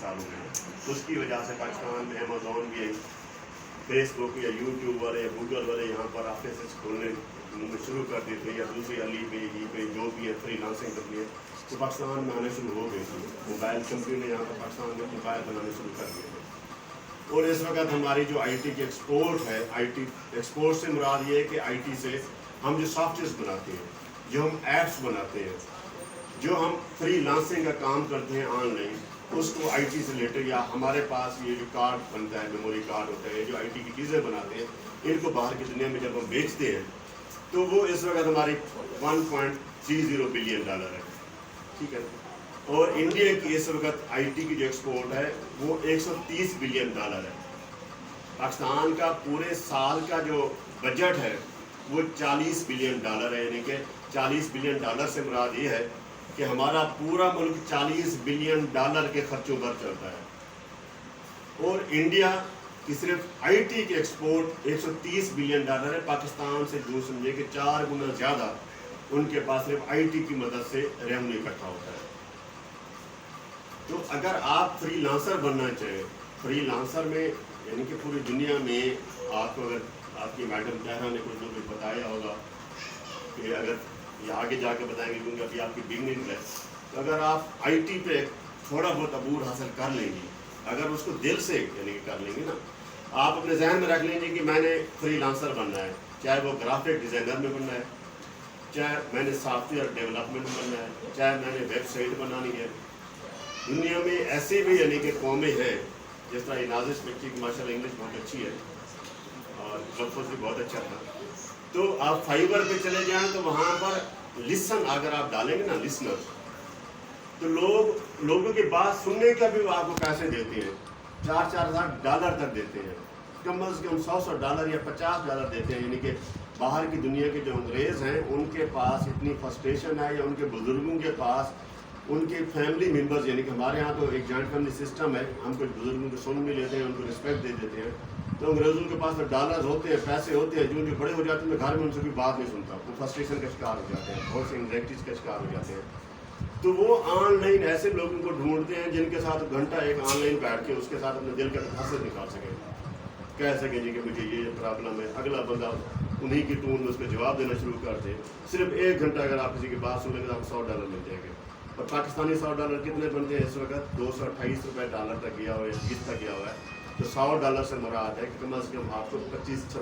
सालों में। उसकी वजह से पाकिस्तान में अमेज़ॉन भी फेस बुक या यूट्यूब वाले या गूगल वाले यहाँ पर ऑफिस खोलने शुरू कर देते हैं, या दूसरी अली पे ई पे जो भी है फ्रीलांसिंग करनी है तो पाकिस्तान में आने शुरू हो गई थी। मोबाइल कंपनी ने यहाँ पर पाकिस्तान में मोबाइल बनाने शुरू कर दिए थे। और इस वक्त हमारी जो IT की एक्सपोर्ट है, IT एक्सपोर्ट से मुराद ये है कि IT से हम जो सॉफ्टवेयर बनाते हैं, जो हम ऐप्स बनाते हैं, जो हम फ्रीलांसिंग का काम करते हैं ऑनलाइन, उसको IT से रिलेटेड, या हमारे पास ये जो कार्ड बनता है, मेमोरी कार्ड होता है, जो IT की चीज़ें बनाते हैं, इनको बाहर की दुनिया में जब हम बेचते हैं तो वो इस वक्त हमारी $1.30 बिलियन है, ठीक है। और इंडिया की इस वक्त IT की जो एक्सपोर्ट है वो $130 बिलियन है। पाकिस्तान का पूरे साल का जो बजट है वो $40 बिलियन है, यानी कि $40 बिलियन से मुराद ये है कि हमारा पूरा मुल्क $40 बिलियन के खर्चों पर चलता है। और इंडिया की सिर्फ IT की एक्सपोर्ट $130 बिलियन है। पाकिस्तान से जो समझे कि 4 गुना ज़्यादा उनके पास सिर्फ IT की मदद से रेवेन्यू इकट्ठा होता है। तो अगर आप फ्रीलांसर बनना चाहें, फ्रीलांसर में यानी कि पूरी दुनिया में आपको, अगर आपकी मैडम कहरा ने कुछ लोग बताया होगा कि अगर ये आगे जाके बताएंगे क्योंकि अभी आपकी बिगनिंग है, तो अगर आप IT पे थोड़ा बहुत अबूर हासिल कर लेंगे, अगर उसको दिल से यानी कि कर लेंगे ना, आप अपने जहन में रख लेंगे कि मैंने फ्रीलांसर बनना है, चाहे वो ग्राफिक डिज़ाइनर में बनना है, चाहे मैंने सॉफ्टवेयर डेवलपमेंट में बनना है, चाहे मैंने वेबसाइट बनानी है। दुनिया में ऐसे भी यानी कि कौमें हैं, जिस तरह नाजिश बच्ची की माशाल्लाह इंग्लिश बहुत अच्छी है और लफ्ज़ भी बहुत अच्छा था, तो आप फाइबर पे चले जाएं तो वहाँ पर लिसन अगर आप डालेंगे ना, लिसनर, तो लोगों की बात सुनने का भी वो आपको पैसे देते हैं, $4,000 तक देते हैं, कम अज़ कम $100 या $50 देते हैं। यानी कि बाहर की दुनिया के जो अंग्रेज़ हैं उनके पास इतनी फ्रस्ट्रेशन है, या उनके बुज़ुर्गों के पास उनके फैमिली मेम्बर्स, यानी कि हमारे यहाँ तो एक जॉइंट फैमिली सिस्टम है, हम कुछ बुज़ुर्गों को सुन भी लेते हैं, उनको रिस्पेक्ट दे देते हैं, तो अंग्रेज़ों के पास तो डॉलर होते हैं, पैसे होते हैं, जो बड़े हो जाते हैं घर में उनसे कोई बात नहीं सुनता, वो फ्रस्ट्रेशन का शिकार हो जाते हैं, बहुत से एंग्जाइटीज़ का शिकार हो जाते हैं। तो वो ऑनलाइन ऐसे लोगों को ढूंढते हैं जिनके साथ घंटा एक ऑनलाइन बैठ के उसके साथ अपने दिल का हसरत निकाल सकें, कह सकें जी कि मुझे ये प्रॉब्लम है, अगला बंदा उन्हीं की टून में उसको जवाब देना शुरू कर दे। सिर्फ 1 घंटा अगर आप किसी की बात सुनेंगे तो आपको $100 मिल जाएंगे। और पाकिस्तानी $100 कितने बनते हैं इस वक्त? $228 तक गया हुआ है, तक गया हुआ है। तो $100 से मुराद है कि कम अज़ कम आपको 25-26